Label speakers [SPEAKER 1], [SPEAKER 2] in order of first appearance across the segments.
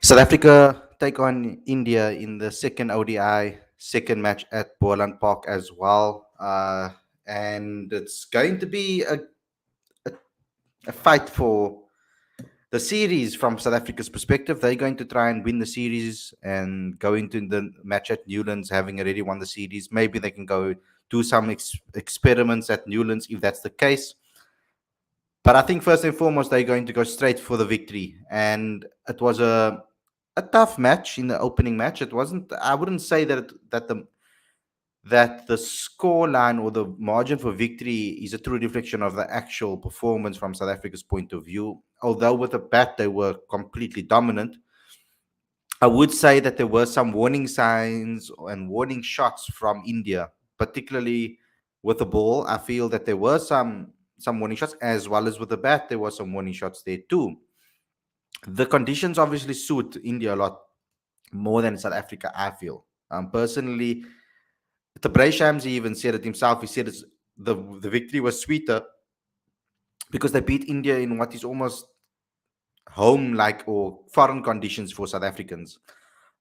[SPEAKER 1] South Africa take on India in the second ODI, second match at Boland Park as well. And it's going to be a, a fight for the series from South Africa's perspective. They're going to try and win the series and go into the match at Newlands having already won the series. Maybe they can go do some experiments at Newlands if that's the case. But I think first and foremost, they're going to go straight for the victory. And it was a tough match in the opening match. It wasn't. I wouldn't say that the score line or the margin for victory is a true reflection of the actual performance from South Africa's point of view. Although with the bat they were completely dominant, I would say that there were some warning signs and warning shots from India, particularly with the ball. I feel that there were some warning shots as well as with the bat. There were some warning shots there too. The conditions obviously suit India a lot more than South Africa, I feel. Personally, Tabray Shamsi even said it himself. He said the victory was sweeter because they beat India in what is almost home like or foreign conditions for South Africans.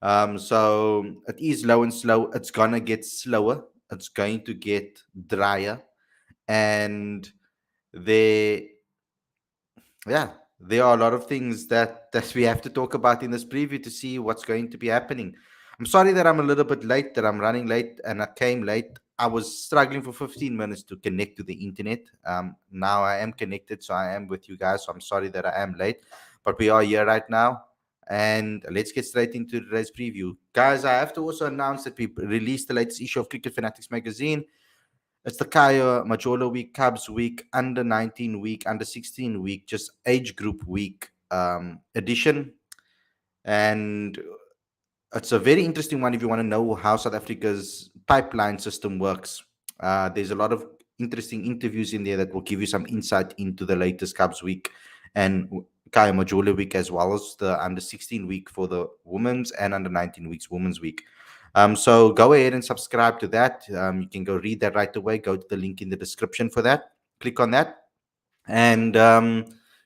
[SPEAKER 1] So it is low and slow. It's gonna get slower. It's going to get drier, and there, yeah, there are a lot of things that we have to talk about in this preview to see what's going to be happening. I'm sorry that I'm a little bit late, that I'm running late, and I came late. I was struggling for 15 minutes to connect to the internet. Now I am connected, so I am with you guys. So I'm sorry that I am late, but we are here right now. And let's get straight into today's preview. Guys, I have to also announce that we released the latest issue of Cricket Fanatics magazine. It's the Kaya Majola week, Cubs week, under 19 week, under 16 week, just age group week edition. And it's a very interesting one if you want to know how South Africa's pipeline system works. There's a lot of interesting interviews in there that will give you some insight into the latest Cubs week and Kaya Majola week, as well as the under 16 week for the women's and under 19 weeks women's week. So go ahead and subscribe to that. You can go read that right away. Go to the link in the description for that. Click on that, and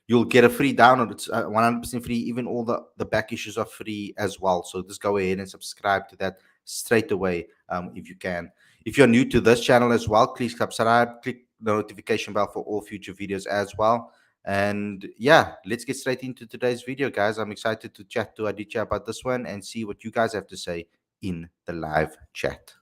[SPEAKER 1] you'll get a free download. It's 100% free. Even all the back issues are free as well. So just go ahead and subscribe to that straight away if you can. If you're new to this channel as well, please subscribe. Click the notification bell for all future videos as well. And yeah, let's get straight into today's video, guys. I'm excited to chat to Aditya about this one and see what you guys have to say in the live chat.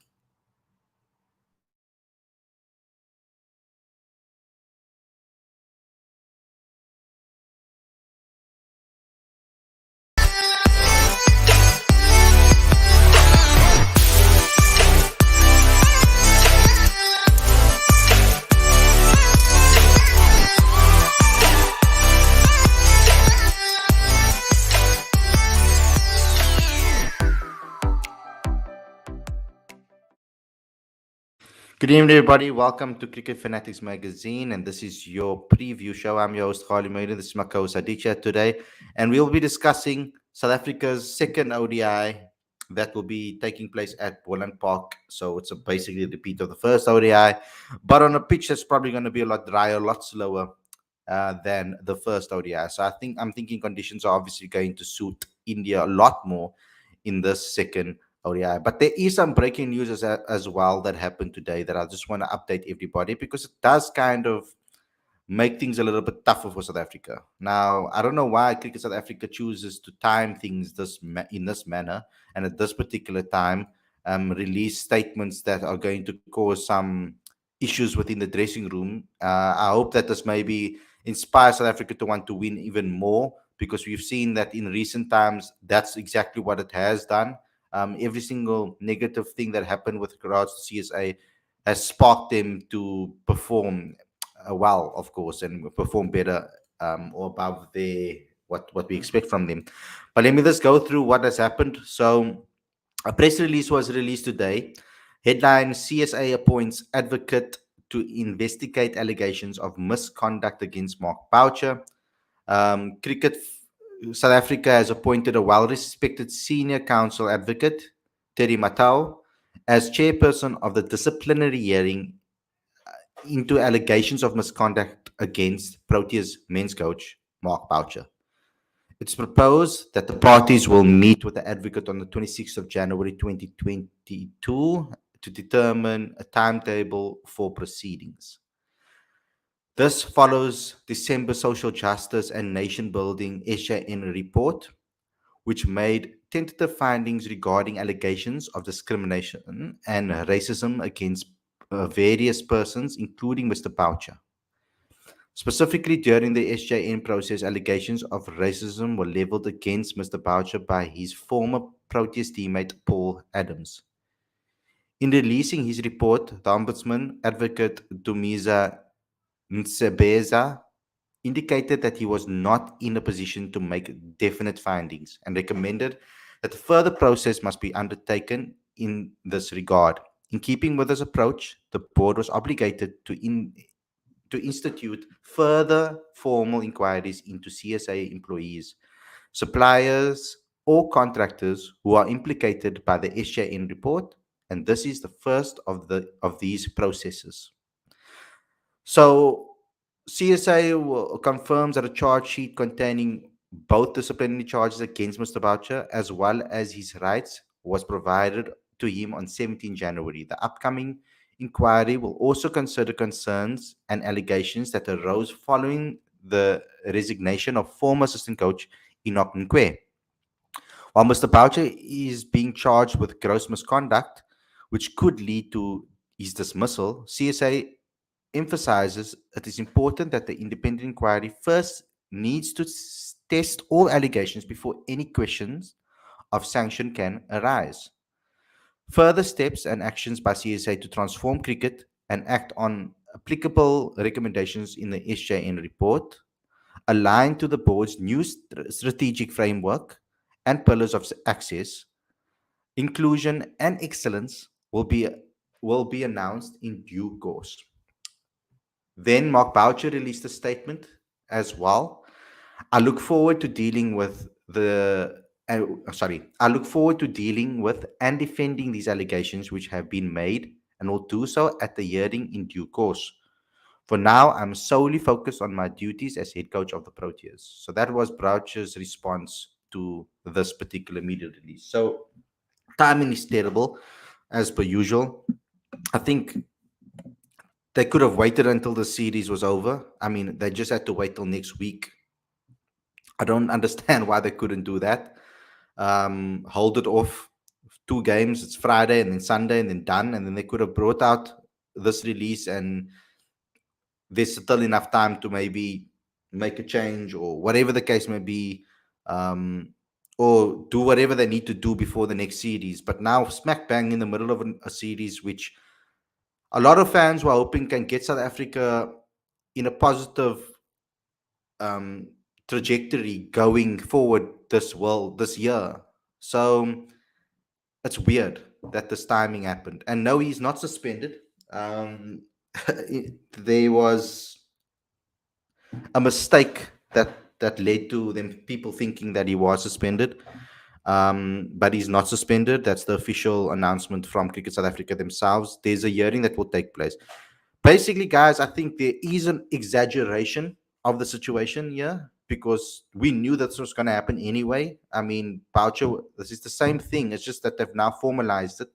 [SPEAKER 1] Good evening, everybody. Welcome to Cricket Fanatics Magazine, and this is your preview show. I'm your host, Khalid. This is my co-host Aditya today, and we'll be discussing South Africa's second ODI that will be taking place at Boland Park. So it's basically a repeat of the first ODI, but on a pitch that's probably going to be a lot drier, a lot slower than the first ODI. So I'm thinking conditions are obviously going to suit India a lot more in this second ODI. But there is some breaking news as well that happened today that I just want to update everybody because it does kind of make things a little bit tougher for South Africa. Now, I don't know why Cricket South Africa chooses to time things in this manner and at this particular time release statements that are going to cause some issues within the dressing room. I hope that this maybe inspires South Africa to want to win even more, because we've seen that in recent times that's exactly what it has done. Every single negative thing that happened with regards to CSA has sparked them to perform well, of course, and perform better or above what we expect from them. But let me just go through what has happened. So a press release was released today. Headline: CSA appoints advocate to investigate allegations of misconduct against Mark Boucher. Cricket South Africa has appointed a well-respected senior counsel advocate, Terry Matau, as chairperson of the disciplinary hearing into allegations of misconduct against Proteas men's coach Mark Boucher. It's proposed that the parties will meet with the advocate on the 26th of January 2022 to determine a timetable for proceedings. This follows December Social Justice and Nation Building SJN report, which made tentative findings regarding allegations of discrimination and racism against various persons, including Mr. Boucher. Specifically, during the SJN process, allegations of racism were leveled against Mr. Boucher by his former Proteus teammate Paul Adams. In releasing his report, the Ombudsman Advocate Dumiza Nsebeza indicated that he was not in a position to make definite findings and recommended that a further process must be undertaken in this regard. In keeping with this approach, the board was obligated to institute further formal inquiries into CSA employees, suppliers, or contractors who are implicated by the SJN report, and this is the first of these processes. So, CSA confirms that a charge sheet containing both disciplinary charges against Mr. Boucher as well as his rights was provided to him on 17 January. The upcoming inquiry will also consider concerns and allegations that arose following the resignation of former assistant coach Enoch Nkwe. While Mr. Boucher is being charged with gross misconduct, which could lead to his dismissal, CSA emphasizes it is important that the independent inquiry first needs to test all allegations before any questions of sanction can arise. Further steps and actions by CSA to transform cricket and act on applicable recommendations in the SJN report align to the board's new strategic framework and pillars of access, inclusion, and excellence will be announced in due course. Then Mark Boucher released a statement as well. I look forward to dealing with I look forward to dealing with and defending these allegations which have been made and will do so at the hearing in due course. For now, I'm solely focused on my duties as head coach of the Proteas. So that was Boucher's response to this particular media release. So timing is terrible, as per usual. I think they could have waited until the series was over. I mean, they just had to wait till next week. I don't understand why they couldn't do that. Hold it off 2 games. It's Friday and then Sunday and then done. And then they could have brought out this release and there's still enough time to maybe make a change or whatever the case may be, or do whatever they need to do before the next series. But now, smack bang in the middle of a series, which a lot of fans were hoping can get South Africa in a positive um, trajectory going forward this year. So it's weird that this timing happened. And no, he's not suspended. There was a mistake that led to them people thinking that he was suspended. But he's not suspended. That's the official announcement from Cricket South Africa themselves. There's a hearing that will take place. Basically, guys, I think there is an exaggeration of the situation here because we knew that this was going to happen anyway. I mean, Boucher, this is the same thing. It's just that they've now formalized it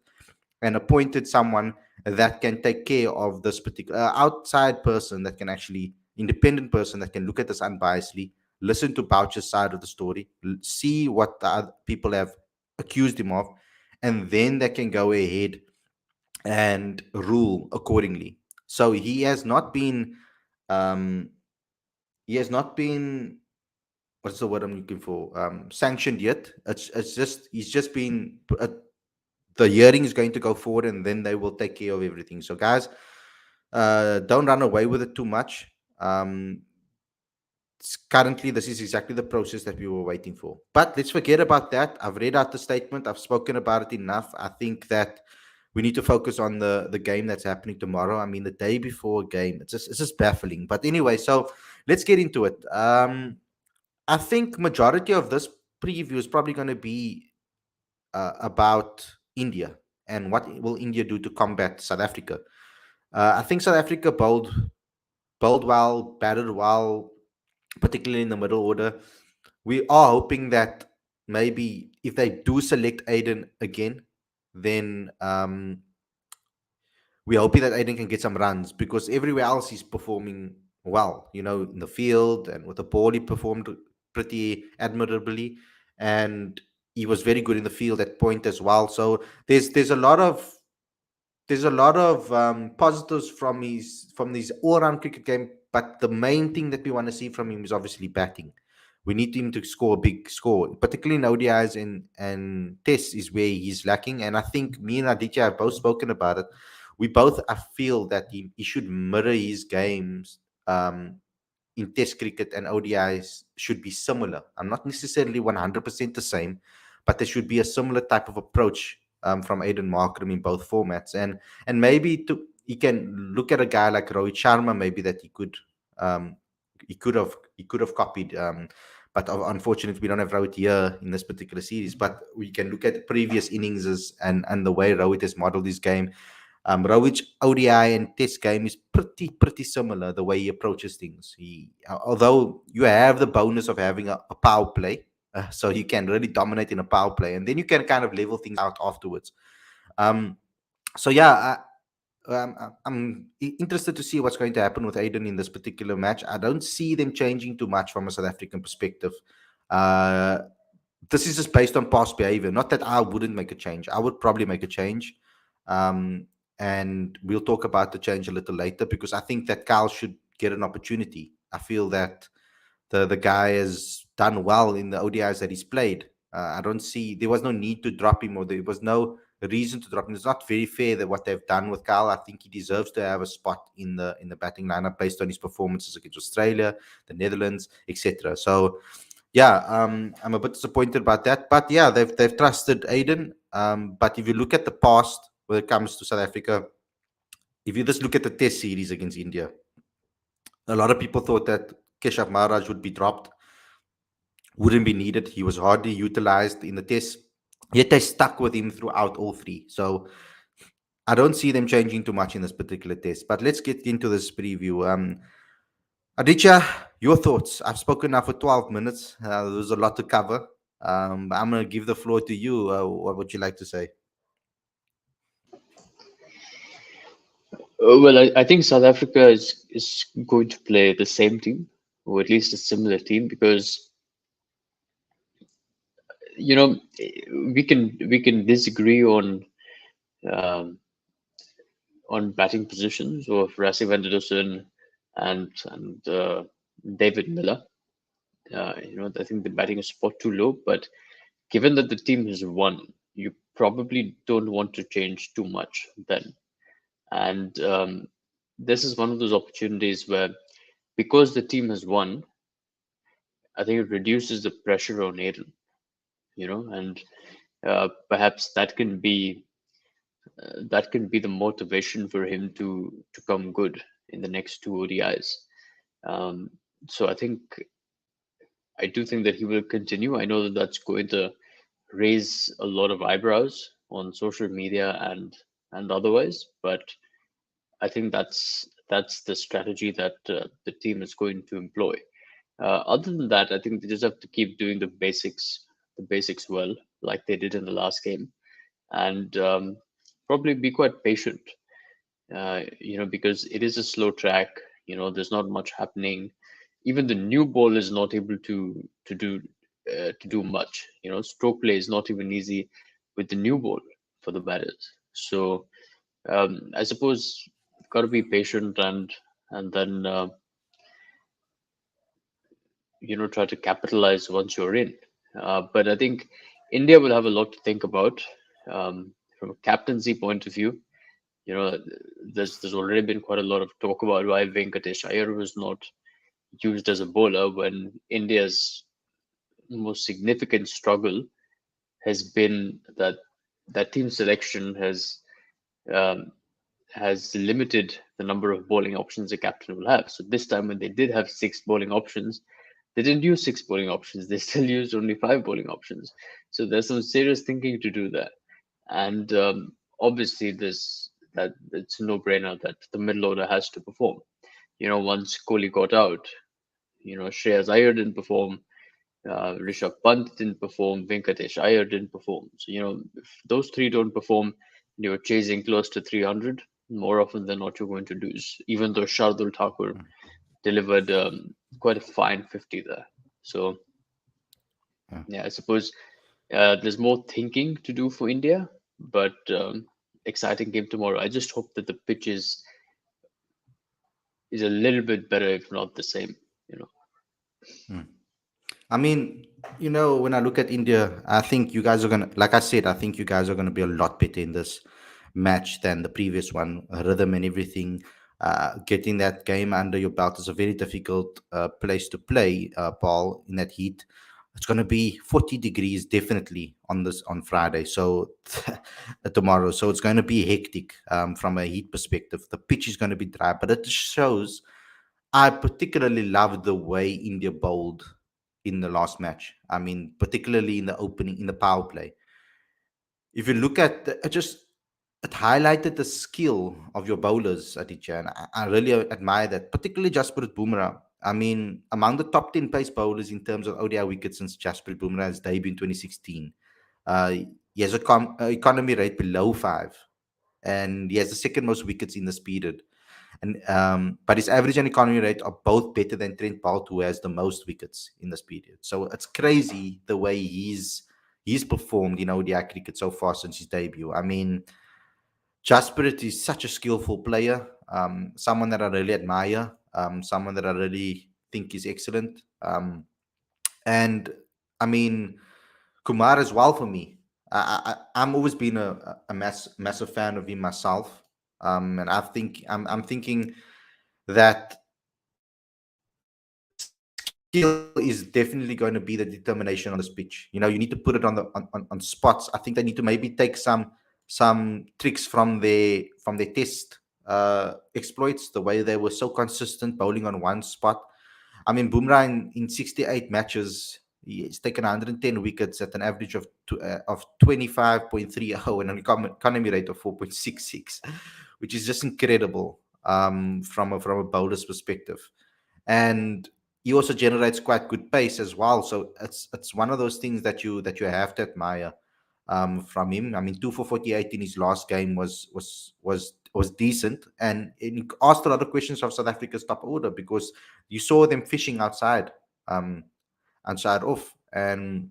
[SPEAKER 1] and appointed someone that can take care of this particular outside person that can actually, independent person that can look at this unbiasedly, listen to Boucher's side of the story, see what the other people have accused him of, and then they can go ahead and rule accordingly. So um, he has not been, what's the word I'm looking for? Sanctioned yet. It's just he's just been. The hearing is going to go forward, and then they will take care of everything. So, guys, don't run away with it too much. Currently, this is exactly the process that we were waiting for. But let's forget about that. I've read out the statement. I've spoken about it enough. I think that we need to focus on the game that's happening tomorrow. I mean, the day before game, it's just baffling. But anyway, so let's get into it. I think majority of this preview is probably going to be about India and what will India do to combat South Africa. I think South Africa bowled well, batted well, particularly in the middle order. We are hoping that maybe if they do select Aiden again, then we're hoping that Aiden can get some runs because everywhere else he's performing well. In the field and with the ball, he performed pretty admirably, and he was very good in the field at point as well. So there's a lot of positives from his all-round cricket game, but the main thing that we want to see from him is obviously batting. We need him to score a big score, particularly in ODIs and tests is where he's lacking. And I think me and Aditya have both spoken about it. We both I feel that he should mirror his games in Test cricket and ODIs should be similar. I'm not necessarily 100% the same, but there should be a similar type of approach from Aiden Markram in both formats. And maybe he can look at a guy like Rohit Sharma, maybe that um, he could have copied. But unfortunately, we don't have Rohit here in this particular series. But we can look at previous innings and the way Rohit has modeled his game. Rohit's ODI and Test game is pretty similar the way he approaches things. Although you have the bonus of having a power play, so you can really dominate in a power play, and then you can kind of level things out afterwards. Um, so yeah, I'm interested to see what's going to happen with Aiden in this particular match. I don't see them changing too much from a South African perspective. Uh, this is just based on past behavior. Not that I wouldn't make a change. I would probably make a change. Um, and we'll talk about the change a little later because I think that Kyle should get an opportunity. I feel that the guy has done well in the ODIs that he's played. I don't see there was no need to drop him or there was no reason to drop him. It's not very fair that what they've done with Kyle. I think he deserves to have a spot in the batting lineup based on his performances against Australia, the Netherlands, etc. So yeah, I'm a bit disappointed about that. But yeah, they've trusted Aiden. But if you look at the past when it comes to South Africa, if you just look at the Test series against India, a lot of people thought that Keshav Maharaj would be dropped, wouldn't be needed. He was hardly utilized in the Test. Yet they stuck with him throughout all three. So I don't see them changing too much in this particular test. But let's get into this preview. Aditya, your thoughts. I've spoken now for 12 minutes. There's a lot to cover. I'm going to give the floor to you. What would you like to say?
[SPEAKER 2] Well, I think South Africa is going to play the same team, or at least a similar team, because you know we can disagree um, on batting positions of Rassie van der Dussen and David Miller. I think the batting is spot too low, but given that the team has won, you probably don't want to change too much then. And this is one of those opportunities where, because the team has won, I think it reduces the pressure on Aiden, and perhaps that can be the motivation for him to come good in the next two ODIs. Um, so I do think that he will continue. I know that that's going to raise a lot of eyebrows on social media and otherwise, but I think that's the strategy that the team is going to employ. Other than that, I think they just have to keep doing the basics well, like they did in the last game, and probably be quite patient. Because it is a slow track. There's not much happening. Even the new ball is not able to do much. Stroke play is not even easy with the new ball for the batters. So I suppose you've got to be patient and then try to capitalize once you're in. But I think India will have a lot to think about from a captaincy point of view. There's already been quite a lot of talk about why Venkatesh Iyer was not used as a bowler when India's most significant struggle has been that team selection um, has limited the number of bowling options a captain will have. So this time, when they did have six bowling options, they didn't use six bowling options. They still used only five bowling options. So there's some serious thinking to do there. And obviously, that it's a no-brainer that the middle order has to perform. Once Kohli got out, Shreyas Iyer didn't perform. Rishabh Pant didn't perform, Venkatesh Iyer didn't perform. So, if those three don't perform, you're chasing close to 300. More often than not, you're going to lose, even though Shardul Thakur delivered quite a fine 50 there. So,
[SPEAKER 1] Yeah.
[SPEAKER 2] yeah, I suppose there's more thinking to do for India, but exciting game tomorrow. I just hope that the pitch is a little bit better, if not the same. You know.
[SPEAKER 1] Mm. I mean, when I look at India, I think you guys are gonna, like I said, I think you guys are gonna be a lot better in this match than the previous one. Rhythm and everything. Getting that game under your belt is a very difficult place to play, Paul. In that heat, it's gonna be 40 degrees definitely on Friday. So tomorrow, so it's gonna be hectic from a heat perspective. The pitch is gonna be dry, but it shows. I particularly loved the way India bowled in the last match. I mean, particularly in the opening, in the power play. If you look at it highlighted the skill of your bowlers, Aditya, and I really admire that, particularly Jasprit Bumrah. I mean, among the top 10 pace bowlers in terms of ODI wickets since Jasprit Bumrah's debut in 2016, uh, he has a economy rate below 5, and he has the second most wickets in this period. And but his average and economy rate are both better than Trent Boult, who has the most wickets in this period. So it's crazy the way he's performed in ODI cricket so far since his debut. I mean, Jasprit is such a skillful player, someone that I really admire, someone that I really think is excellent. And I mean, Kumar as well for me. I'm always been a massive fan of him myself, and I'm thinking that skill is definitely going to be the determination on this pitch. You need to put it on spots. I think they need to maybe take some tricks from their test exploits, the way they were so consistent bowling on one spot. I mean, Bumrah in 68 matches, he's taken 110 wickets at an average of 25.30 and an economy rate of 4.66, which is just incredible from a bowler's perspective. And he also generates quite good pace as well. So it's one of those things that you have to admire from him. I mean, 2 for 48 in his last game was decent, and he asked a lot of questions of South Africa's top order because you saw them fishing um, outside off, and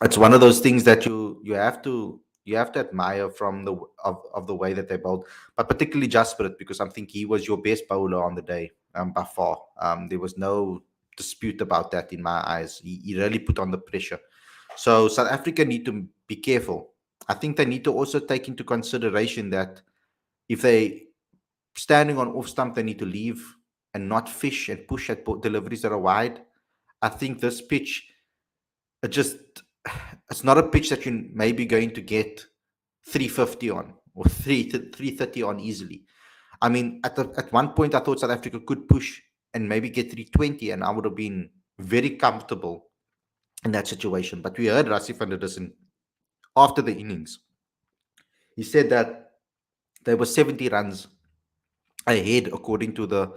[SPEAKER 1] it's one of those things that you have to admire from of the way that they bowled, but particularly Jasprit, because I think he was your best bowler on the day by far. There was no dispute about that in my eyes. He really put on the pressure. So South Africa need to be careful. I think they need to also take into consideration that if they standing on off stump, they need to leave and not fish and push at deliveries that are wide. I think this pitch, it just it's not a pitch that you're maybe going to get 350 on or 330 on easily. I mean, at one point, I thought South Africa could push and maybe get 320, and I would have been very comfortable in that situation. But we heard Rasif van der Dussen after the innings. He said that there were 70 runs ahead according to the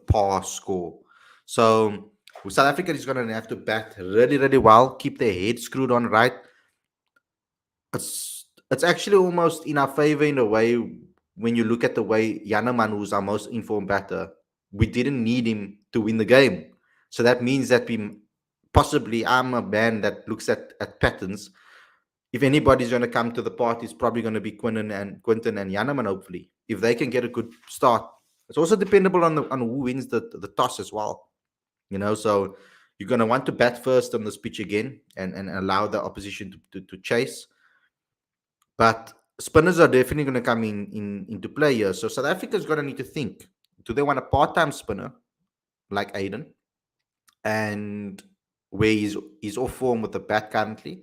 [SPEAKER 1] par score. So South Africa is going to have to bat really, really well, keep their head screwed on right. It's actually almost in our favor in a way when you look at the way Yanaman, who's our most informed batter, we didn't need him to win the game. So that means that we possibly, I'm a man that looks at patterns. If anybody's going to come to the party, it's probably going to be Quinton and Yanaman, hopefully. If they can get a good start. It's also dependable on who wins the toss as well. So you're going to want to bat first on this pitch again and allow the opposition to chase. But spinners are definitely going to come into play here. So South Africa's going to need to think: do they want a part-time spinner like Aiden, and where he's off form with the bat currently,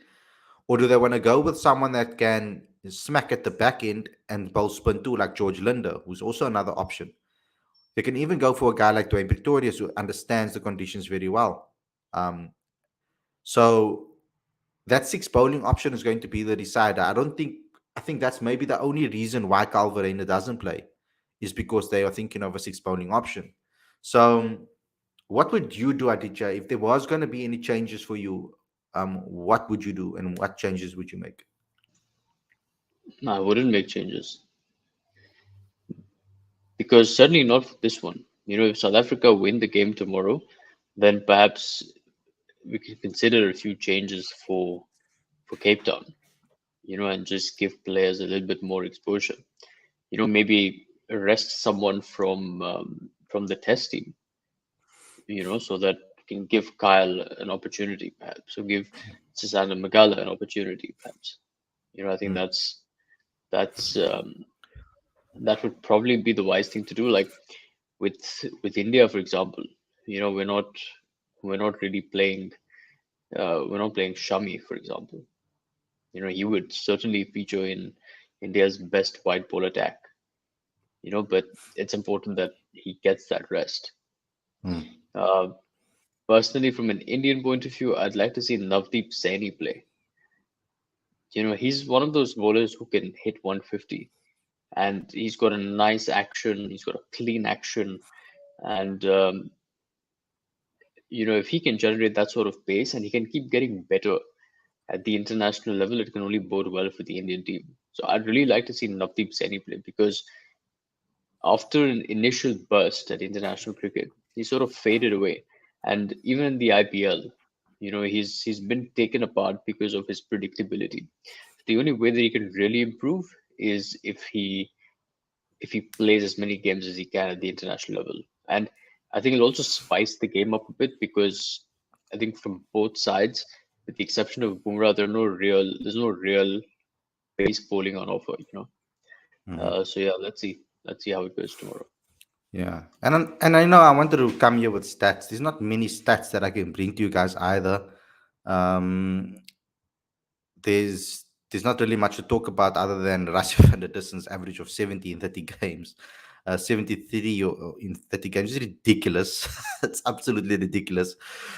[SPEAKER 1] or do they want to go with someone that can smack at the back end and bowl spin too, like George Linder, who's also another option? They can even go for a guy like Dwayne Pretorius, who understands the conditions very well. Um, so that six bowling option is going to be the decider. I think that's maybe the only reason why Calvarena doesn't play, is because they are thinking of a six bowling option. So what would you do, Aditya, if there was going to be any changes for you? what would you do and what changes would you make?
[SPEAKER 2] No, I wouldn't make changes because certainly not for this one. If South Africa win the game tomorrow, then perhaps we could consider a few changes for Cape Town. And just give players a little bit more exposure. Maybe arrest someone from the test team. So that can give Kyle an opportunity, perhaps, or give Susanna Magala an opportunity, perhaps. I think
[SPEAKER 1] Mm,
[SPEAKER 2] that's that would probably be the wise thing to do. Like with India, for example, we're not really playing. We're not playing Shami, for example. He would certainly feature in India's best white ball attack. But it's important that he gets that rest.
[SPEAKER 1] mm,
[SPEAKER 2] Uh, Personally, from an Indian point of view, I'd like to see Navdeep Saini play. He's one of those bowlers who can hit 150, and he's got a nice action. He's got a clean action, and if he can generate that sort of pace and he can keep getting better at the international level, it can only bode well for the Indian team. So I'd really like to see Navdeep Saini play because after an initial burst at international cricket, he sort of faded away. And even in the IPL, he's been taken apart because of his predictability. The only way that he can really improve is if he plays as many games as he can at the international level. And I think it'll also spice the game up a bit because I think from both sides, with the exception of Bumrah, there's no real pace bowling on offer.
[SPEAKER 1] mhm.
[SPEAKER 2] So yeah, let's see how it goes tomorrow.
[SPEAKER 1] Yeah, and I know I wanted to come here with stats. There's not many stats that I can bring to you guys either. Um, there's not really much to talk about other than Rashid van der Distance average of 70 in 30 games. 73 in 30 games is ridiculous. It's absolutely ridiculous.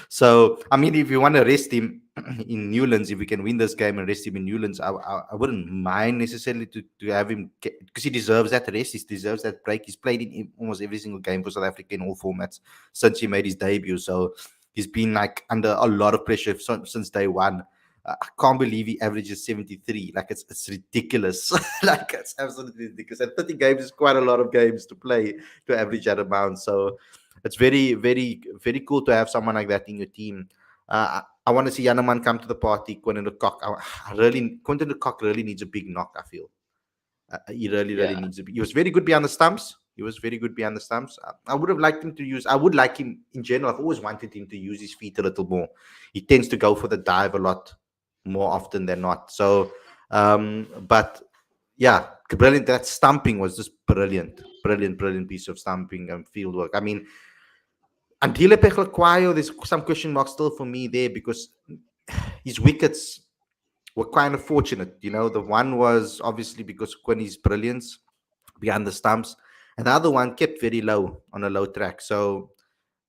[SPEAKER 1] So, I mean, if you want to rest him in Newlands, if we can win this game and rest him in Newlands, I wouldn't mind necessarily to have him because he deserves that rest. He deserves that break. He's played in almost every single game for South Africa in all formats since he made his debut. So, he's been like under a lot of pressure since day one. I can't believe he averages 73. Like it's ridiculous. Like it's absolutely ridiculous. And 30 games is quite a lot of games to play to average that amount. So it's very, very, very cool to have someone like that in your team. I want to see Yanaman come to the party. Quentin de Kock. Quentin de Kock really needs a big knock. I feel he really, really
[SPEAKER 2] Yeah,
[SPEAKER 1] needs to be. He was very good behind the stumps. He was very good behind the stumps. I would have liked him to use. I would like him in general. I've always wanted him to use his feet a little more. He tends to go for the dive a lot more often than not. So, but yeah, brilliant. That stumping was just brilliant, brilliant, brilliant piece of stumping and field work. I mean, until Pekla there's some question marks still for me there because his wickets were kind of fortunate. The one was obviously because of Quinny's brilliance behind the stumps, and the other one kept very low on a low track. So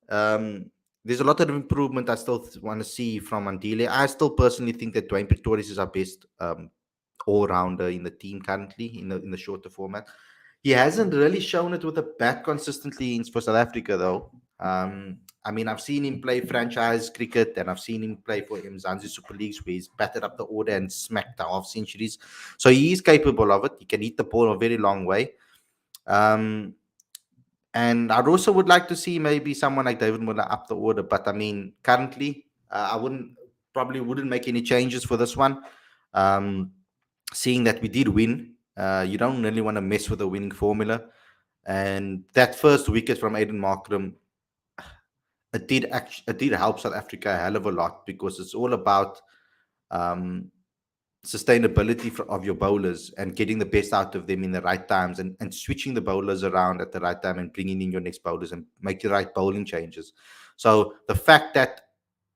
[SPEAKER 1] um, there's a lot of improvement I still want to see from Andile. I still personally think that Dwayne Pretorius is our best all rounder in the team currently in the shorter format. He hasn't really shown it with a bat consistently for South Africa though. I mean, I've seen him play franchise cricket and I've seen him play for Mzansi Super Leagues where he's batted up the order and smacked the half centuries. So he is capable of it. He can hit the ball a very long way. Um, and I'd also would like to see maybe someone like David Muller up the order. But I mean, currently, I wouldn't make any changes for this one. Um, Seeing that we did win, you don't really want to mess with the winning formula. And that first wicket from Aiden Markram, it did help South Africa a hell of a lot because it's all about um, sustainability of your bowlers and getting the best out of them in the right times and switching the bowlers around at the right time and bringing in your next bowlers and make the right bowling changes. So the fact that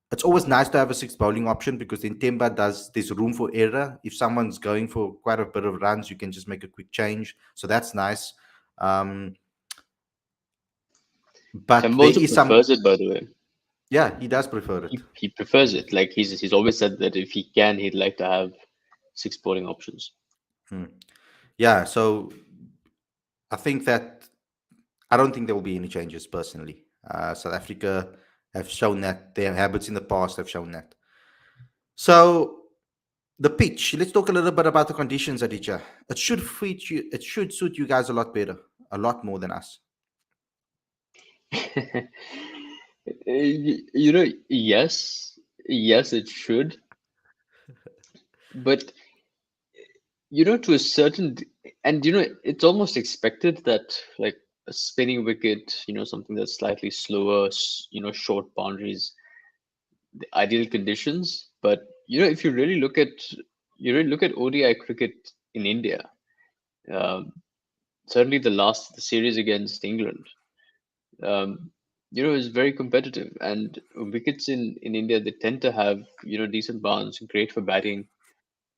[SPEAKER 1] it's always nice to have a sixth bowling option because then Temba there's room for error. If someone's going for quite a bit of runs, you can just make a quick change. So that's nice. Um, but
[SPEAKER 2] Temba
[SPEAKER 1] there
[SPEAKER 2] also
[SPEAKER 1] is some,
[SPEAKER 2] prefers it, by the way.
[SPEAKER 1] yeah, he does prefer it.
[SPEAKER 2] He prefers it. Like he's always said that if he can, he'd like to have six bowling options.
[SPEAKER 1] Hmm. Yeah, so I think that I don't think there will be any changes personally. South Africa have shown that their habits in the past have shown that. So the pitch. Let's talk a little bit about the conditions, Aditya. It should fit you. It should suit you guys a lot better, a lot more than us.
[SPEAKER 2] Yes, yes, it should, but to a and it's almost expected that like a spinning wicket, something that's slightly slower, short boundaries, the ideal conditions. But if you really look at ODI cricket in India, um, certainly the series against England, um, is very competitive, and wickets in India, they tend to have decent bounce, great for batting.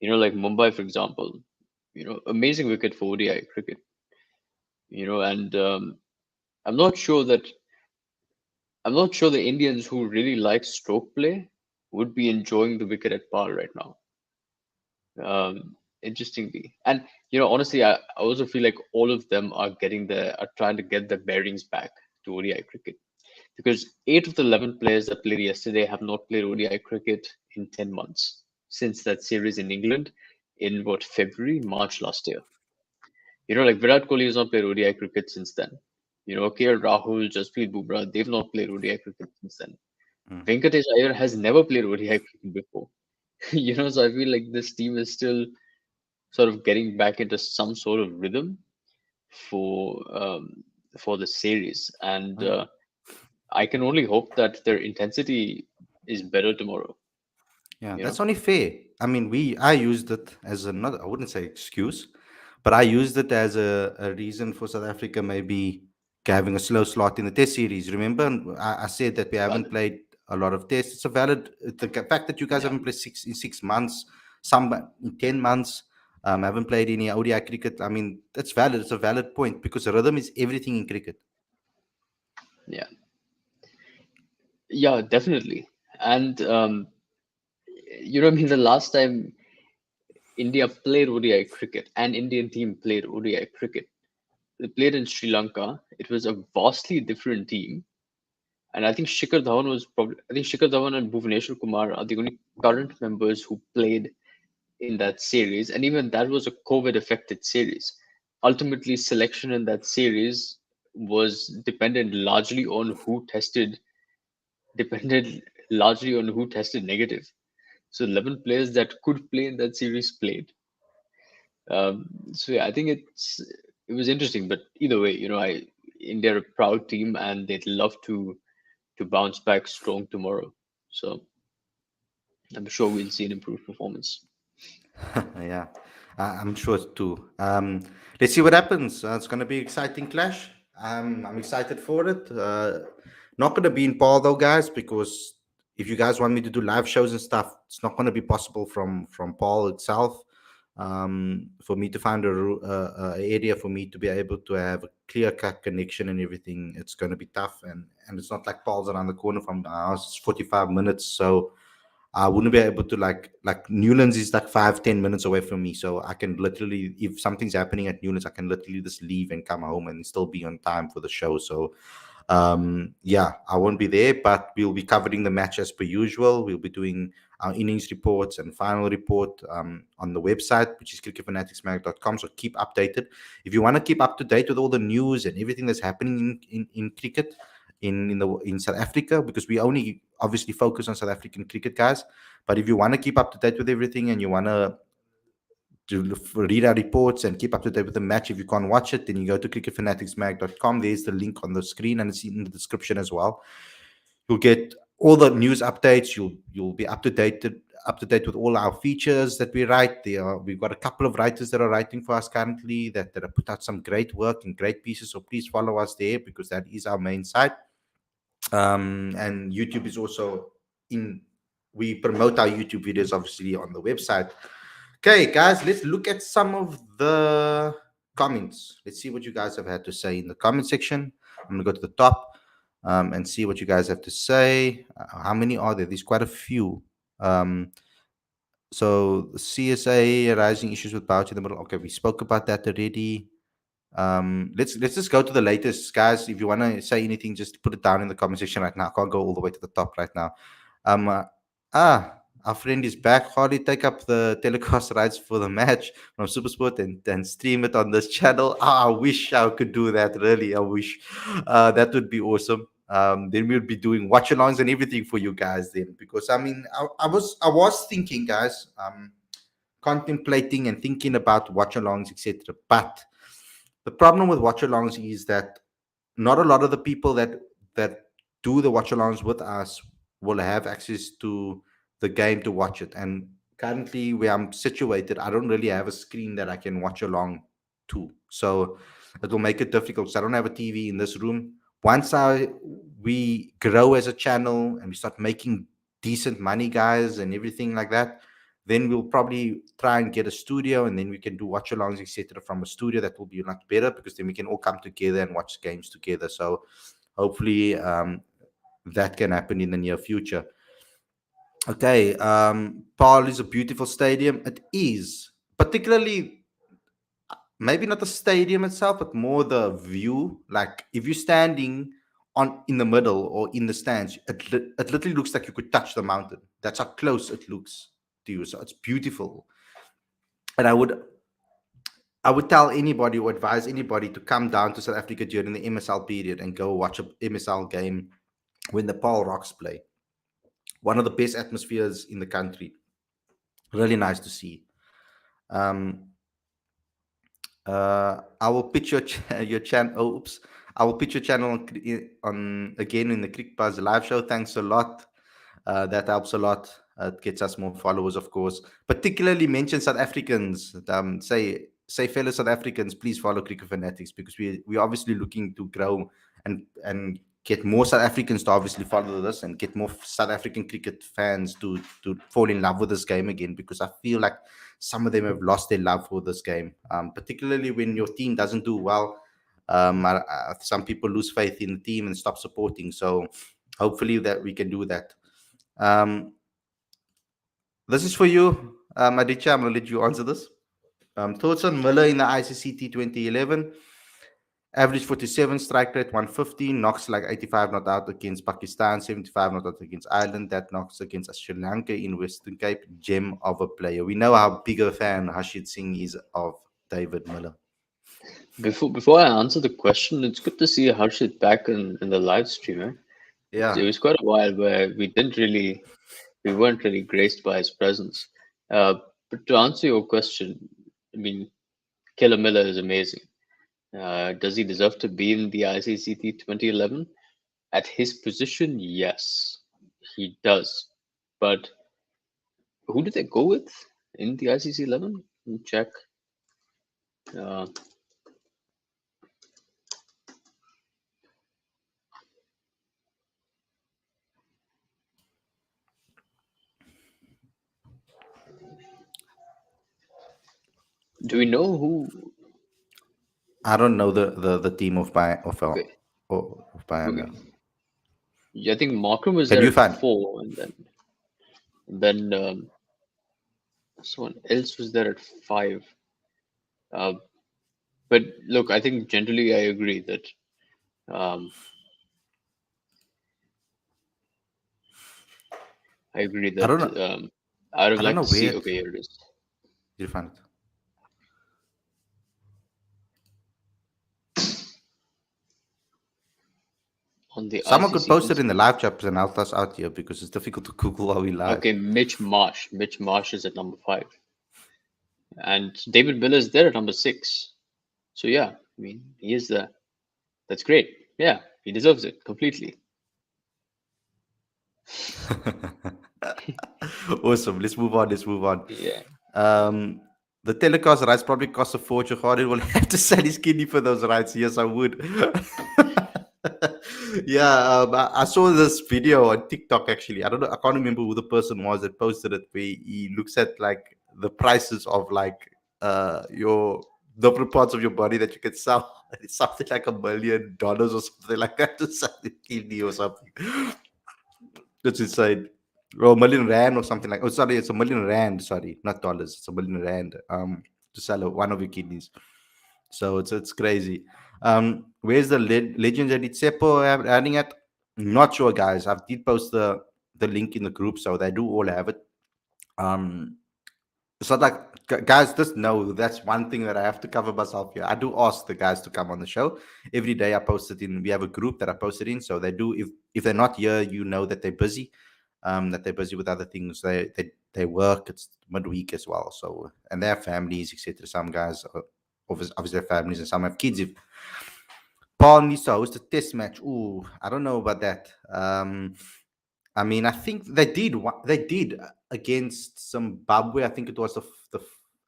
[SPEAKER 2] Like Mumbai, for example, amazing wicket for ODI cricket. And I'm not sure that I'm not sure the Indians who really like stroke play would be enjoying the wicket at par right now. Interestingly, and honestly, I also feel like all of them are trying to get their bearings back to ODI cricket, because 8 of the 11 players that played yesterday have not played ODI cricket in 10 months since that series in England in what, February, March last year. Like Virat Kohli has not played ODI cricket since then. KL Rahul, Jasprit Bumrah, they've not played ODI cricket since then.
[SPEAKER 1] Mm.
[SPEAKER 2] Venkatesh Iyer has never played ODI cricket before. So I feel like this team is still sort of getting back into some sort of rhythm for the series, and
[SPEAKER 1] Mm.
[SPEAKER 2] I can only hope that their intensity is better tomorrow.
[SPEAKER 1] Yeah,
[SPEAKER 2] You
[SPEAKER 1] that's
[SPEAKER 2] know,
[SPEAKER 1] only fair. I mean, I used it as another, I wouldn't say excuse, but I used it as a reason for South Africa maybe having a slow slot in the test series. Remember, I said that we haven't
[SPEAKER 2] valid.
[SPEAKER 1] played a lot of tests. It's a valid, fact that you guys
[SPEAKER 2] Yeah,
[SPEAKER 1] haven't played in 6 months, some in 10 months, haven't played any ODI cricket. I mean, that's valid. It's a valid point because rhythm is everything in cricket.
[SPEAKER 2] yeah, yeah, definitely. And I mean, the last time India played ODI cricket, an Indian team played ODI cricket, they played in Sri Lanka. It was a vastly different team. And I think Shikhar Dhawan and Bhuvaneshwar Kumar are the only current members who played in that series, and even that was a COVID affected series. Ultimately, selection in that series was depended largely on who tested negative. So 11 players that could play in that series played. So yeah, I think it was interesting, but either way, India are a proud team and they'd love to bounce back strong tomorrow. So I'm sure we'll see an improved performance.
[SPEAKER 1] Yeah, I'm sure too. Let's see what happens. It's going to be exciting clash. I'm excited for it. Not going to be in Paul though, guys, because if you guys want me to do live shows and stuff, it's not going to be possible from Paul itself. For me to find a area for me to be able to have a clear cut connection and everything, it's going to be tough. And it's not like Paul's around the corner from the house. It's 45 minutes, so I wouldn't be able to like Newlands is like 5-10 minutes away from me, so I can literally, if something's happening at Newlands, I can literally just leave and come home and still be on time for the show. So yeah, I won't be there, but we'll be covering the match as per usual. We'll be doing our innings reports and final report on the website, which is cricketfanaticsmag.com. So keep updated. If you want to keep up to date with all the news and everything that's happening in cricket in South Africa, because we only obviously focus on South African cricket, guys. But if you want to keep up to date with everything and you want to read our reports and keep up to date with the match, if you can't watch it, then you go to cricketfanaticsmag.com. There's the link on the screen and it's in the description as well. You'll get all the news updates. You'll be up to date with all our features that we write. We've got a couple of writers that are writing for us currently that have put out some great work and great pieces. So please follow us there because that is our main site. And YouTube is also in. We promote our YouTube videos obviously on the website. Okay, guys, let's look at some of the comments. Let's see what you guys have had to say in the comment section. I'm gonna go to the top and see what you guys have to say. How many are there? There's quite a few. Um, so CSA rising issues with pouch in the middle. Okay, we spoke about that already. Let's just go to the latest, guys. If you want to say anything, just put it down in the comment section right now. I can't go all the way to the top right now. Um, uh, ah, our friend is back. Hardy, take up the telecast rights for the match from Supersport and stream it on this channel. I wish I could do that. Really, I wish that would be awesome. Then we'll be doing watch alongs and everything for you guys then. Because I mean, I was thinking, guys, contemplating and thinking about watch alongs, etc. But the problem with watch alongs is that not a lot of the people that do the watch alongs with us will have access to the game to watch it. And currently, where I'm situated, I don't really have a screen that I can watch along to. So it will make it difficult. So I don't have a TV in this room. Once we grow as a channel and we start making decent money, guys, and everything like that, then we'll probably try and get a studio, and then we can do watch alongs, etc., from a studio. That will be a lot better because then we can all come together and watch games together. So hopefully that can happen in the near future. Okay, Paul is a beautiful stadium. It is, particularly maybe not the stadium itself, but more the view. Like if you're standing on in the middle or in the stands, it literally looks like you could touch the mountain. That's how close it looks to you. So it's beautiful. And I would tell anybody or advise anybody to come down to South Africa during the MSL period and go watch a MSL game when the Paul Rocks play. One of the best atmospheres in the country. Really nice to see. Um, I will pitch your channel. Oh, oops. I will pitch your channel on again in the Crick Buzz live show. Thanks a lot. That helps a lot. It gets us more followers, of course. Particularly mention South Africans. Say fellow South Africans, please follow Cricket Fanatics because we're obviously looking to grow and get more South Africans to obviously follow this and get more South African cricket fans to fall in love with this game again, because I feel like some of them have lost their love for this game, particularly when your team doesn't do well. Some people lose faith in the team and stop supporting. So hopefully that we can do that. Um, this is for you, Aditya. I'm going to let you answer this. Thoughts on Miller in the ICC 2011? Average 47, strike rate 115, knocks like 85 not out against Pakistan, 75 not out against Ireland, that knocks against Sri Lanka in Western Cape. Gem of a player. We know how big a fan Harshit Singh is of David Miller.
[SPEAKER 2] Before I answer the question, it's good to see Harshit back in the live stream. Eh?
[SPEAKER 1] Yeah.
[SPEAKER 2] It was quite a while where we weren't really graced by his presence. But to answer your question, I mean, Killer Miller is amazing. Does he deserve to be in the ICCT 2011? At his position, yes, he does. But who did they go with in the ICC 11? Let me check. Do we know who?
[SPEAKER 1] I don't know the team of
[SPEAKER 2] Okay.
[SPEAKER 1] Bayern.
[SPEAKER 2] Okay. Yeah, I think Markram was
[SPEAKER 1] Can
[SPEAKER 2] there
[SPEAKER 1] you
[SPEAKER 2] at
[SPEAKER 1] find?
[SPEAKER 2] 4, and then someone else was there at 5. But look, I think generally I agree that
[SPEAKER 1] I don't know.
[SPEAKER 2] I would
[SPEAKER 1] I don't
[SPEAKER 2] like
[SPEAKER 1] know
[SPEAKER 2] to see.
[SPEAKER 1] where
[SPEAKER 2] Okay, here it is.
[SPEAKER 1] you find it.
[SPEAKER 2] On the
[SPEAKER 1] Someone could
[SPEAKER 2] ICC
[SPEAKER 1] post it in the
[SPEAKER 2] Instagram.
[SPEAKER 1] live chat and help us out here because it's difficult to Google while we live.
[SPEAKER 2] Okay, Mitch Marsh. Mitch Marsh is at number 5, and David Miller is there at number 6. So yeah, I mean he is there. That's great. Yeah, he deserves it completely.
[SPEAKER 1] Awesome. Let's move on.
[SPEAKER 2] Yeah.
[SPEAKER 1] The telecast rights probably cost a fortune. Khalid will have to sell his kidney for those rights. Yes, I would. Yeah, I saw this video on TikTok actually. I don't know, I can't remember who the person was that posted it, where he looks at like the prices of like your different parts of your body that you can sell. It's something like $1 million or something like that to sell a kidney or something. That's insane. Or $1 million or something like. Oh, sorry, it's $1 million. Sorry, not dollars. It's $1 million. To sell one of your kidneys. So it's crazy. Where's the legendary Tsepo adding it? Not sure, guys. I did post the link in the group, so they do all have it. Um, so like guys, just know that's one thing that I have to cover myself here. I do ask the guys to come on the show every day. I post it in. We have a group that I post it in, so they do. If they're not here, you know that they're busy. That they're busy with other things. They work. It's midweek as well. So and they have families, etc. Some guys obviously have families, and some have kids. If Paul needs to host a test match, ooh, I don't know about that. I mean, I think they did. They did against Zimbabwe. I think it was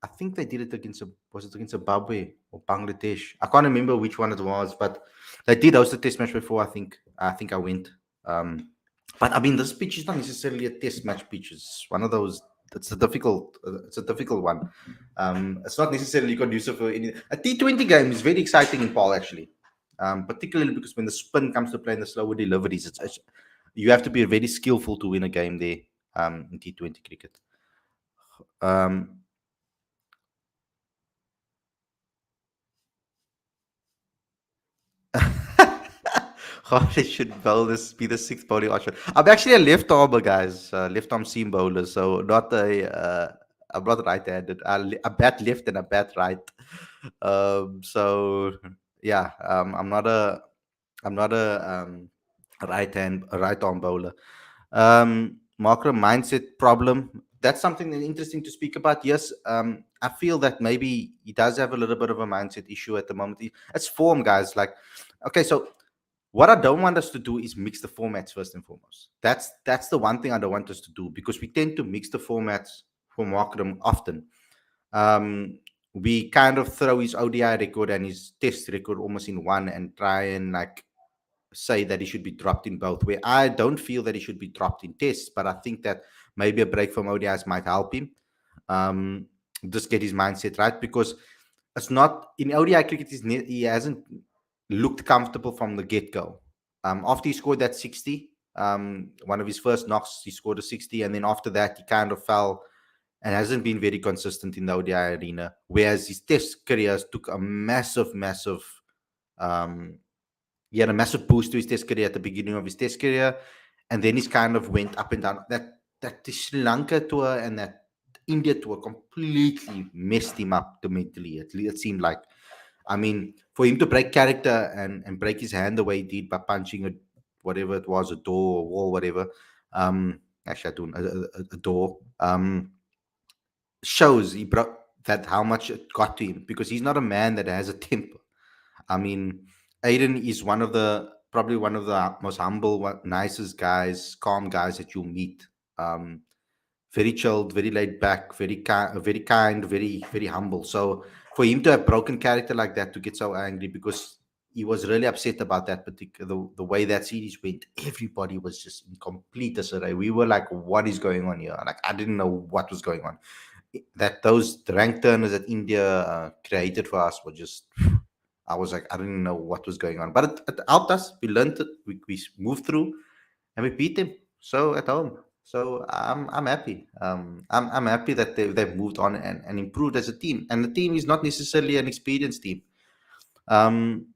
[SPEAKER 1] I think they did it against. Was it against Zimbabwe or Bangladesh? I can't remember which one it was, but they did host a test match before. I think. I think I went. Um, but I mean, this pitch is not necessarily a test match pitch. It's one of those. It's a difficult. It's a difficult one. It's not necessarily conducive for any. A T20 game is very exciting in Paul actually, particularly because when the spin comes to play in the slower deliveries, it's you have to be very skillful to win a game there in T20 cricket. Um, Khalid should bowl this be the sixth bowling option. I'm actually a left armer, guys, left arm seam bowler, so not a. I'm not right-handed. I bat left and I bat right. So yeah, I'm not a right arm bowler. Markram mindset problem. That's something that's interesting to speak about. Yes, I feel that maybe he does have a little bit of a mindset issue at the moment. It's form, guys. Like, okay, so what I don't want us to do is mix the formats first and foremost. That's the one thing I don't want us to do because we tend to mix the formats for Markram often. Um, we kind of throw his ODI record and his test record almost in one and try and like say that he should be dropped in both. Where I don't feel that he should be dropped in tests, but I think that maybe a break from ODIs might help him. Um, just get his mindset right because it's not in ODI cricket. He hasn't looked comfortable from the get go. After he scored that 60, one of his first knocks, he scored a 60, and then after that, he kind of fell and hasn't been very consistent in the ODI arena. Whereas his test careers took a massive um, he had a massive boost to his test career at the beginning of his test career, and then he's kind of went up and down. That the Sri Lanka tour and that India tour completely messed him up mentally. It seemed like, I mean, for him to break character and break his hand the way he did by punching a whatever it was, a door or wall, whatever. Actually, I don't a door. Shows he brought that how much it got to him because he's not a man that has a temper. I mean, Aiden is one of the probably one of the most humble, nicest guys, calm guys that you'll meet. Um, very chilled, very laid back, very kind, very humble. So for him to have broken character like that, to get so angry because he was really upset about that particular the way that series went. Everybody was just in complete disarray. We were like, "What is going on here?" Like I didn't know what was going on. That those rank turners that India created for us were just I was like, I didn't know what was going on, but it helped us. We learned it. We moved through, and we beat them. So at home. So I'm happy. I'm happy that they've moved on and improved as a team. And the team is not necessarily an experienced team. Um,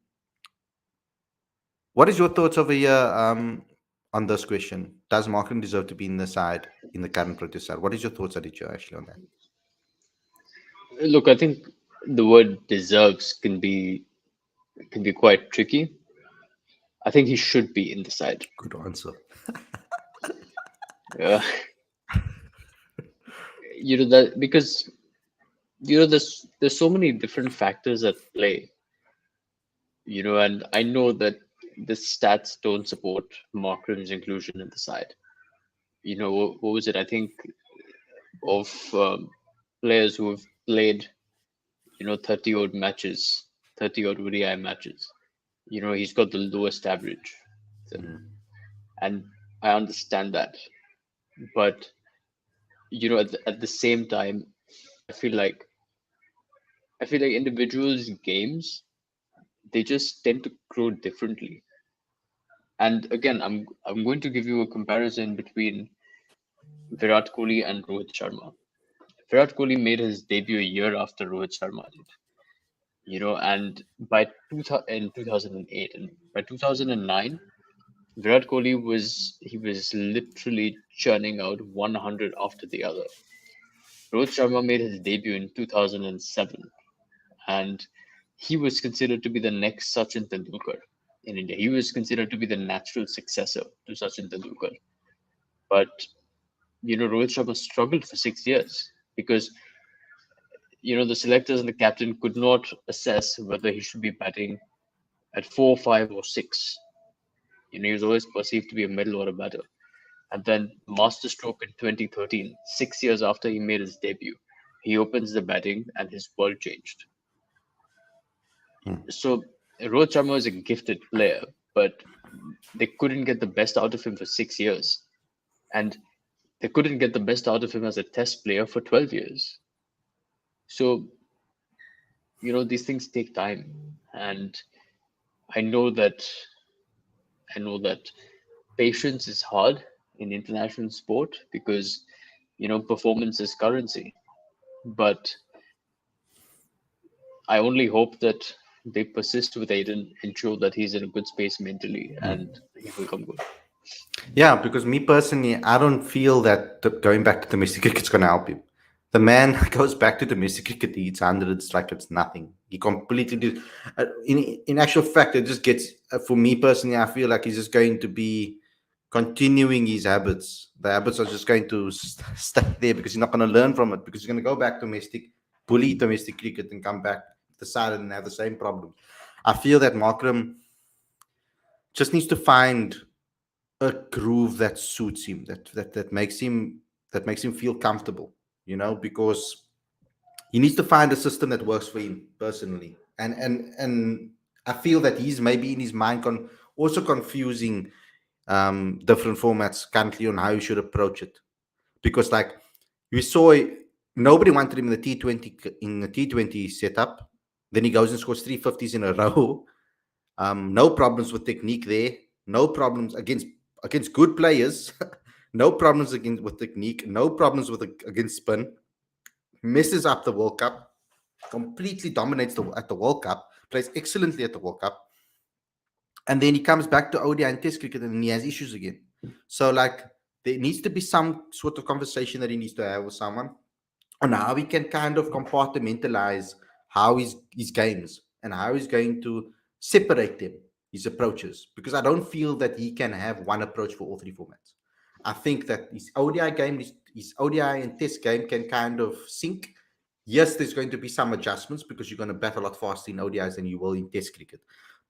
[SPEAKER 1] what is your thoughts over here on this question? Does Markram deserve to be in the side in the current British side? What is your thoughts, Aditya, actually on that?
[SPEAKER 2] Look, I think the word deserves can be quite tricky. I think he should be in the side.
[SPEAKER 1] Good answer.
[SPEAKER 2] Uh, you know that because there's so many different factors at play. And I know that the stats don't support Markram's inclusion in the side. What was it? I think of players who have played 30 odd matches, 30 odd ODI matches. He's got the lowest average. So,
[SPEAKER 1] Mhm.
[SPEAKER 2] and I understand that. But, at the same time, I feel like I feel like individuals' games, they just tend to grow differently. And again, I'm going to give you a comparison between Virat Kohli and Rohit Sharma. Virat Kohli made his debut a year after Rohit Sharma did. And in 2008 and by 2009, Virat Kohli was literally churning out 100 after the other. Rohit Sharma made his debut in 2007, and he was considered to be the next Sachin Tendulkar in India. He was considered to be the natural successor to Sachin Tendulkar. But Rohit Sharma struggled for 6 years because the selectors and the captain could not assess whether he should be batting at 4, 5, or 6. He was always perceived to be a middle order batter. And then masterstroke in 2013, 6 years after he made his debut, he opens the batting and his world changed. So Rohit Sharma is a gifted player, but they couldn't get the best out of him for 6 years. And they couldn't get the best out of him as a test player for 12 years. So, these things take time. And I know that patience is hard in international sport because performance is currency. But I only hope that they persist with Aiden, ensure that he's in a good space mentally, and he will come good.
[SPEAKER 1] Yeah, because me personally, I don't feel that going back to domestic cricket's going to help him. The man goes back to domestic cricket, he eats hundreds like it's nothing. He completely did. In actual fact, it just gets, for me personally, I feel like he's just going to be continuing his habits. The habits are just going to stay there because he's not going to learn from it, because he's going to go back domestic, bully domestic cricket, and come back to the side and have the same problem. I feel that Markram just needs to find a groove that suits him, that makes him feel comfortable, because he needs to find a system that works for him personally. And I feel that he's maybe in his mind also confusing different formats currently on how you should approach it, because like we saw, nobody wanted him in the T20 setup. Then he goes and scores 350s in a row. No problems with technique there. No problems against good players. No problems with technique. No problems against spin. Messes up the World Cup. Completely dominates at the World Cup. Plays excellently at the World Cup. And then he comes back to ODI and Test cricket, and he has issues again. So like there needs to be some sort of conversation that he needs to have with someone on how he can kind of compartmentalize how his games and how he's going to separate them, his approaches, because I don't feel that he can have one approach for all three formats. I think that his ODI game, his ODI and Test game can kind of sync. Yes, there's going to be some adjustments because you're going to bat a lot faster in ODIs than you will in Test cricket,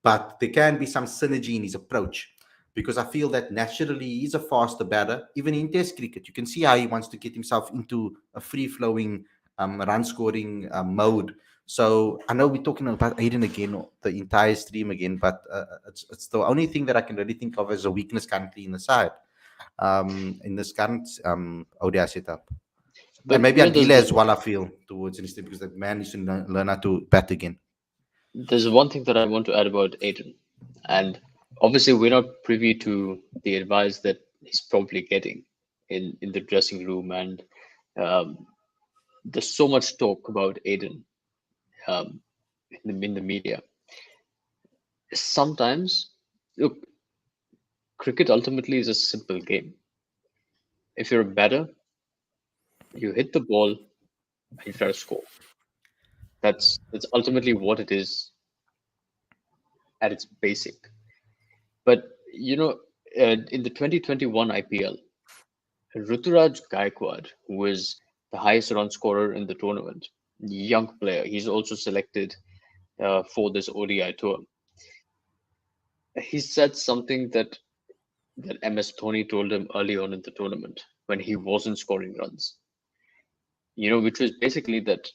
[SPEAKER 1] but there can be some synergy in his approach, because I feel that naturally he's a faster batter. Even in Test cricket, you can see how he wants to get himself into a free-flowing run-scoring mode. So I know we're talking about Aiden again, the entire stream again, but it's the only thing that I can really think of as a weakness currently in the side, in this current ODI setup. And
[SPEAKER 2] But
[SPEAKER 1] maybe
[SPEAKER 2] there's
[SPEAKER 1] Adila as well, I feel, towards an extent, because that man needs to learn how to bat again.
[SPEAKER 2] there's one thing that I want to add about Aiden, and obviously we're not privy to the advice that he's probably getting in the dressing room, and um, there's so much talk about Aiden um, in the media. Sometimes, look, cricket ultimately is a simple game. If you're a batter, you hit the ball and you try to score. That's ultimately what it is at its basic. But in the 2021 IPL, Ruturaj Gaikwad, who was the highest run scorer in the tournament, young player. He's also selected for this ODI tour. He said something that MS Dhoni told him early on in the tournament when he wasn't scoring runs. Which was basically that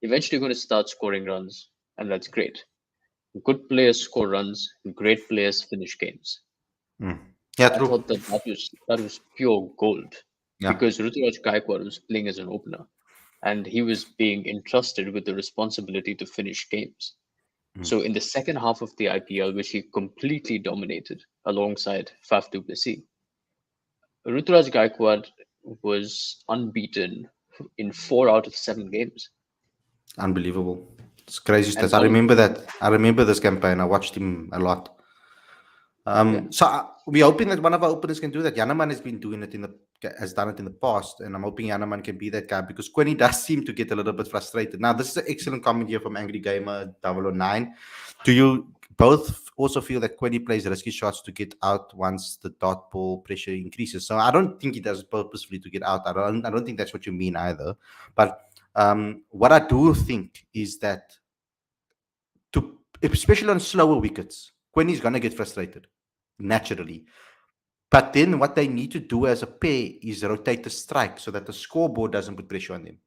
[SPEAKER 2] eventually you're going to start scoring runs, and that's great. Good players score runs, great players finish games.
[SPEAKER 1] Yeah,
[SPEAKER 2] I
[SPEAKER 1] true.
[SPEAKER 2] thought that was pure gold
[SPEAKER 1] Yeah.
[SPEAKER 2] because Ruturaj Gaikwad was playing as an opener and he was being entrusted with the responsibility to finish games. So in the second half of the IPL, which he completely dominated alongside Faf du Plessis, Ruturaj Gaikwad was unbeaten in 4 out of 7 games.
[SPEAKER 1] Unbelievable. It's crazy
[SPEAKER 2] And
[SPEAKER 1] stats. I remember that. I remember this campaign. I watched him a lot.
[SPEAKER 2] Okay.
[SPEAKER 1] We're hoping that one of our openers can do that. Yanaman has been doing it has done it in the past, and I'm hoping Yanaman can be that guy because Quinny does seem to get a little bit frustrated. Now, this is an excellent comment here from Angry Gamer 009. Do you both also feel that Quinny plays risky shots to get out once the dot ball pressure increases? So I don't think he does it purposefully to get out. I don't think that's what you mean either. But what I do think is that especially on slower wickets, Quinny's gonna get frustrated naturally. But then what they need to do as a pair is rotate the strike so that the scoreboard doesn't put pressure on them.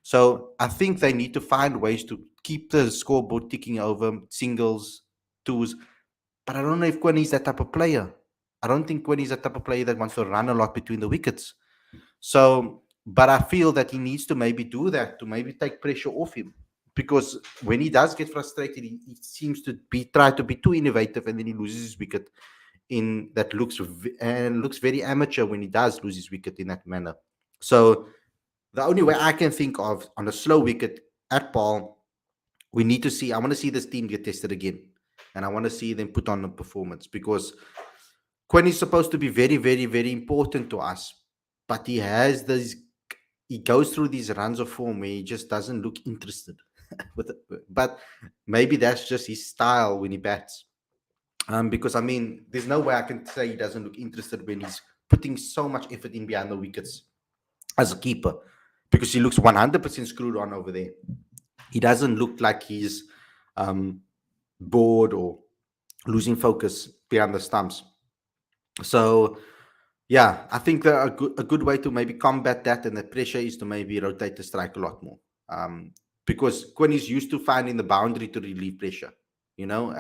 [SPEAKER 1] So I think they need to find ways to keep the scoreboard ticking over singles, twos. But I don't know if Quinny's that type of player. I don't think Quinny's that type of player that wants to run a lot between the wickets. So, but I feel that he needs to maybe do that to maybe take pressure off him. Because when he does get frustrated, he seems to try to be too innovative, and then he loses his wicket in that looks very amateur when he does lose his wicket in that manner. So the only way I can think of on a slow wicket at ball, we need to see. I want to see this team get tested again, and I want to see them put on a performance because Quinn is supposed to be very, very, very important to us, but he has this. He goes through these runs of form where he just doesn't look interested. But maybe that's just his style when he bats. Because I mean, there's no way I can say he doesn't look interested when he's putting so much effort in behind the wickets as a keeper, because he looks 100% screwed on over there. He doesn't look like he's bored or losing focus behind the stumps. So yeah, I think that a good way to maybe combat that and the pressure is to maybe rotate the strike a lot more. Because Quinn is used to finding the boundary to relieve pressure. You know,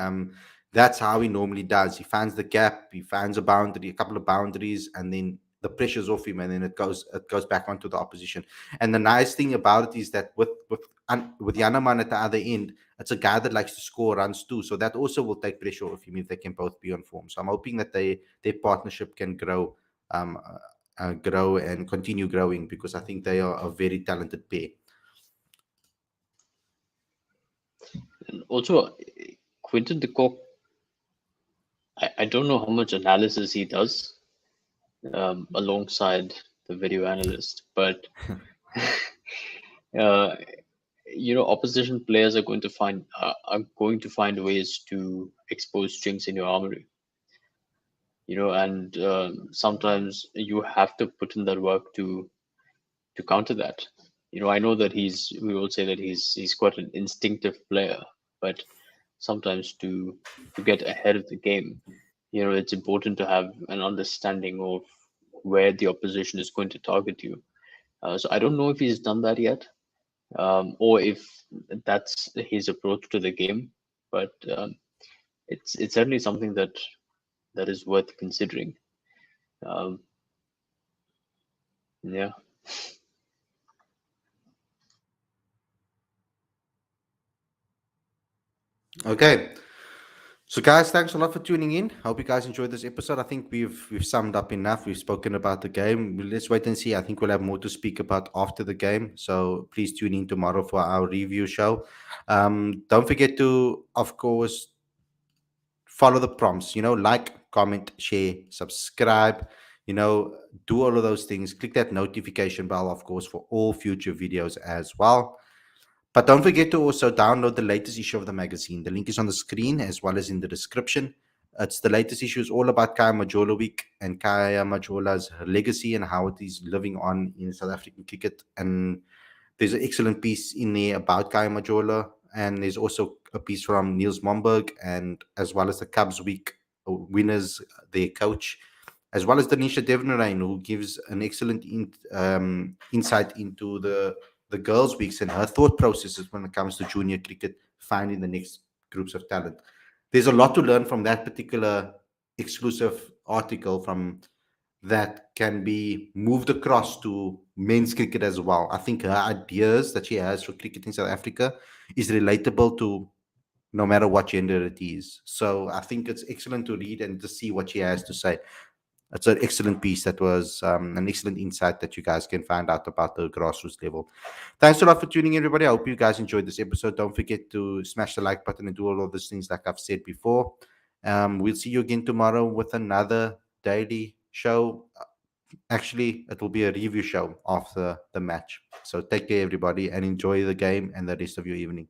[SPEAKER 1] that's how he normally does. He finds the gap, he finds a boundary, a couple of boundaries, and then the pressure's off him, and then it goes back onto the opposition. And the nice thing about it is that with Yanaman at the other end, it's a guy that likes to score runs too. So that also will take pressure off him if they can both be on form. So I'm hoping that their partnership can grow and continue growing because I think they are a very talented pair.
[SPEAKER 2] And also, Quinton de Kock, I don't know how much analysis he does alongside the video analyst, but uh, opposition players are going to find ways to expose chinks in your armory. And sometimes you have to put in that work to counter that. I know that we will say that he's quite an instinctive player, but sometimes to get ahead of the game, it's important to have an understanding of where the opposition is going to target you. So I don't know if he's done that yet, or if that's his approach to the game, but it's certainly something that is worth considering. Um, yeah.
[SPEAKER 1] Okay. So, guys, thanks a lot for tuning in. Hope you guys enjoyed this episode. I think we've summed up enough. We've spoken about the game. Let's wait and see. I think we'll have more to speak about after the game. So please tune in tomorrow for our review show. Don't forget to, of course, follow the prompts. Like, comment, share, subscribe. Do all of those things. Click that notification bell, of course, for all future videos as well. But don't forget to also download the latest issue of the magazine. The link is on the screen as well as in the description. It's the latest issue is all about Kaya Majola Week and Kaya Majola's legacy and how it is living on in South African cricket. And there's an excellent piece in there about Kaya Majola. And there's also a piece from Niels Momberg and as well as the Cubs Week winners, their coach, as well as Danisha Devnarain, who gives an excellent insight into the girls' weeks and her thought processes when it comes to junior cricket, finding the next groups of talent. There's a lot to learn from that particular exclusive article from that can be moved across to men's cricket as well. I think her ideas that she has for cricket in South Africa is relatable to no matter what gender it is. So I think it's excellent to read and to see what she has to say. It's an excellent piece that was an excellent insight that you guys can find out about the grassroots level. Thanks a lot for tuning in, everybody. I hope you guys enjoyed this episode. Don't forget to smash the like button and do all of those things like I've said before. We'll see you again tomorrow with another daily show. Actually, it will be a review show after the match. So take care, everybody, and enjoy the game and the rest of your evening.